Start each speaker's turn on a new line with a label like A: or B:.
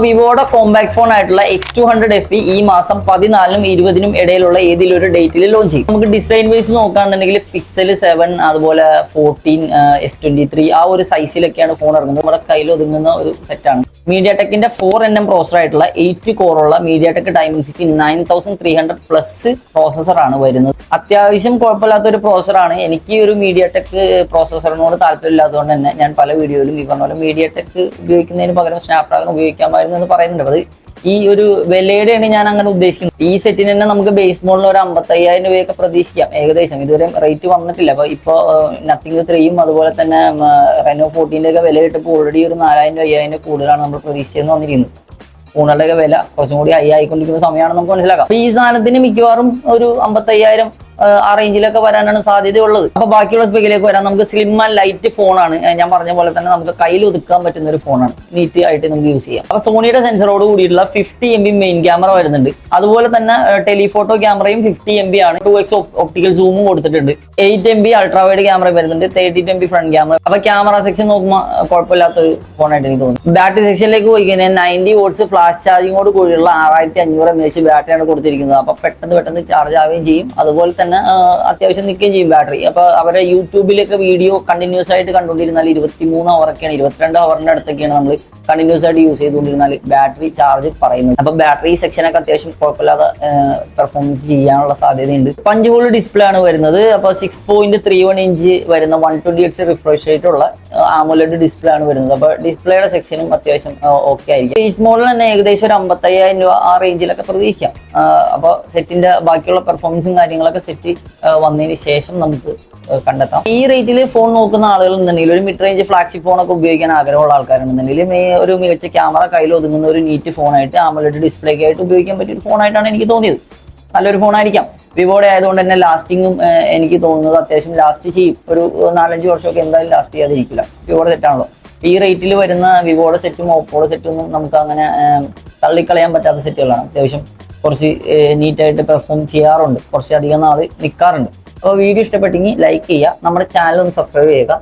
A: വിവോയുടെ compact phone ആയിട്ടുള്ള X200FE ഈ മാസം 14-നും 20-നും ഇടയിലുള്ള ഏതെങ്കിലും ഒരു ഡേറ്റിൽ ലോഞ്ച് ചെയ്യും. നമുക്ക് ഡിസൈൻ വൈസ് നോക്കുകയാണെന്നുണ്ടെങ്കിൽ Pixel 7 അതുപോലെ 14 S23 ആ ഒരു സൈസിലൊക്കെയാണ് ഫോൺ ഇറങ്ങുന്നത്. നമ്മുടെ കയ്യിൽ ഒതുങ്ങുന്ന ഒരു സെറ്റാണ്. മീഡിയാടെക്കിന്റെ 4nm പ്രോസസർ ആയിട്ടുള്ള 8 കോറുള്ള മീഡിയാടെക് ഡൈമെൻസിറ്റി 9300 പ്ലസ് പ്രോസസർ ആണ് വരുന്നത്. അത്യാവശ്യം കുഴപ്പമില്ലാത്ത ഒരു പ്രോസസറാണ്. എനിക്ക് ഒരു മീഡിയാടെക് പ്രോസസറിനോട് താല്പര്യമില്ലാത്തതുകൊണ്ട് തന്നെ ഞാൻ പല വീഡിയോയിലും ഈ പറഞ്ഞ പോലെ മീഡിയാടെക് ഉപയോഗിക്കുന്നതിന് പകരം സ്നാപ്ഡ്രാഗൺ ഉപയോഗിക്കാമായിരുന്നു എന്ന് പറയുന്നുണ്ട്. അത് ഈ ഒരു വിലയുടെയാണ് ഞാൻ അങ്ങനെ ഉദ്ദേശിക്കുന്നത്. ഈ സെറ്റിന് തന്നെ നമുക്ക് ബേസ് മോഡലിൽ ഒരു 55,000 രൂപയൊക്കെ പ്രതീക്ഷിക്കാം ഏകദേശം. ഇതുവരെ റേറ്റ് വന്നിട്ടില്ല. അപ്പൊ ഇപ്പൊ നത്തിങ് 3യും അതുപോലെ തന്നെ റെനോ 14 ഒക്കെ വില കിട്ടപ്പോൾ ഓൾറെഡി ഒരു 4,000-5,000 കൂടുതലാണ് നമ്മൾ പ്രതീക്ഷിച്ചെന്ന് വന്നിരിക്കുന്നത്. ഫോണുകളുടെയൊക്കെ വില കുറച്ചും കൂടി ഹൈ ആയിക്കൊണ്ടിരിക്കുന്ന സമയമാണ് നമുക്ക് മനസ്സിലാക്കാം. ഈ സാധനത്തിന് മിക്കവാറും ഒരു 55,000 ആ റേഞ്ചിലൊക്കെ വരാനാണ് സാധ്യതയുള്ളത്. അപ്പൊ ബാക്കിയുള്ള സ്പെക്കിലേക്ക് വരാൻ നമുക്ക് സ്ലിം ആൻഡ് ലൈറ്റ് ഫോണാണ്. ഞാൻ പറഞ്ഞ പോലെ തന്നെ നമുക്ക് കയ്യിൽ ഒതുക്കാൻ പറ്റുന്ന ഒരു ഫോണാണ്. നീറ്റ് ആയിട്ട് നമുക്ക് യൂസ് ചെയ്യാം. അപ്പൊ സോണിയുടെ സെൻസറോട് കൂടിയിട്ടുള്ള 50 MB മെയിൻ ക്യാമറ വരുന്നുണ്ട്. അതുപോലെ തന്നെ ടെലിഫോട്ടോ ക്യാമറയും 50 MB ആണ്. 2x ഒപ്റ്റിക്കൽ സൂമും കൊടുത്തിട്ടുണ്ട്. 8 MB അൾട്രാ വൈഡ് ക്യാമറ വരുന്നുണ്ട്. 32 MB ഫ്രണ്ട് ക്യാമറ. അപ്പൊ ക്യാമറ സെക്ഷൻ നോക്കുമ്പോൾ കുഴപ്പമില്ലാത്തൊരു ഫോണായിട്ട് എനിക്ക് തോന്നുന്നു. ബാറ്ററി സെക്ഷനിലേക്ക് പോയി കഴിഞ്ഞാൽ 90 വോട്ട്സ് ഫ്ലാഷ് ചാർജിങ്ങോട് കൂടിയുള്ള 6500 mAh ബാറ്ററിയാണ് കൊടുത്തിരിക്കുന്നത്. അപ്പൊ പെട്ടെന്ന് ചാർജ് ആവുകയും ചെയ്യും. അതുപോലെ തന്നെ അത്യാവശ്യം നിൽക്കുകയും ചെയ്യും ബാറ്ററി. അപ്പൊ അവരെ യൂട്യൂബിലൊക്കെ വീഡിയോ കണ്ടിന്യൂസ് ആയിട്ട് കണ്ടുകൊണ്ടിരുന്നാൽ 23 ഹവറൊക്കെയാണ്, 22 ഹവറിന്റെ അടുത്തൊക്കെയാണ് നമ്മൾ കണ്ടിന്യൂസ് ആയിട്ട് യൂസ് ചെയ്തുകൊണ്ടിരുന്നാൽ ബാറ്ററി ചാർജ് പറയുന്നത്. അപ്പൊ ബാറ്ററി സെക്ഷനൊക്കെ അത്യാവശ്യം കുഴപ്പമില്ലാതെ പെർഫോമൻസ് ചെയ്യാനുള്ള സാധ്യതയുണ്ട്. 5 വോൾട്ട് ഡിസ്പ്ലേ ആണ് വരുന്നത്. അപ്പൊ 6.31 ഇഞ്ച് വരുന്ന 120Hz റിഫ്രഷ് റേറ്റ് ഉള്ള AMOLED ഡിസ്പ്ലേ ആണ് വരുന്നത്. അപ്പൊ ഡിസ്പ്ലേയുടെ സെക്ഷനും അത്യാവശ്യം ഓക്കെ ആയിരിക്കും. ബേസ് മോഡൽ തന്നെ ഏകദേശം ഒരു 55,000 രൂപ ആ റേഞ്ചിലൊക്കെ പ്രതീക്ഷിക്കാം. അപ്പൊ സെറ്റിന്റെ ബാക്കിയുള്ള പെർഫോമൻസും കാര്യങ്ങളൊക്കെ സെറ്റ് വന്നതിന് ശേഷം നമുക്ക് കണ്ടെത്താം. ഈ റേറ്റിൽ ഫോൺ നോക്കുന്ന ആളുകൾ എന്നുണ്ടെങ്കിൽ ഒരു മിഡ് റേഞ്ച് ഫ്ലാഗ്ഷിപ്പ് ഫോണൊക്കെ ഉപയോഗിക്കാൻ ആഗ്രഹമുള്ള ആൾക്കാരുണ്ടെന്നുണ്ടെങ്കിൽ ഒരു മികച്ച ക്യാമറ കയ്യിൽ ഒതുങ്ങുന്ന ഒരു നീറ്റ് ഫോണായിട്ട് AMOLED ഡിസ്പ്ലേ ഒക്കെ ആയിട്ട് ഉപയോഗിക്കാൻ പറ്റിയ ഒരു ഫോണായിട്ടാണ് എനിക്ക് തോന്നിയത്. നല്ലൊരു ഫോണായിരിക്കാം. വിവോയുടെ ആയതുകൊണ്ട് തന്നെ ലാസ്റ്റിങ്ങും എനിക്ക് തോന്നുന്നത് അത്യാവശ്യം ലാസ്റ്റ് ചെയ്യും. ഒരു 4-5 വർഷമൊക്കെ എന്തായാലും ലാസ്റ്റ് ചെയ്യാതിരിക്കില്ല. വിവോയുടെ സെറ്റാണല്ലോ. ഈ റേറ്റിൽ വരുന്ന വിവോയുടെ സെറ്റും ഓപ്പോയുടെ സെറ്റും നമുക്ക് അങ്ങനെ തള്ളിക്കളയാൻ പറ്റാത്ത സെറ്റുകളാണ്. അത്യാവശ്യം കുറച്ച് നീറ്റായിട്ട് പെർഫോം ചെയ്യാറുണ്ട്. കുറച്ചധികം നാൾ നിൽക്കാറുണ്ട്. അപ്പോൾ വീഡിയോ ഇഷ്ടപ്പെട്ടെങ്കിൽ ലൈക്ക് ചെയ്യുക. നമ്മുടെ ചാനൽ ഒന്ന് സബ്സ്ക്രൈബ് ചെയ്യുക.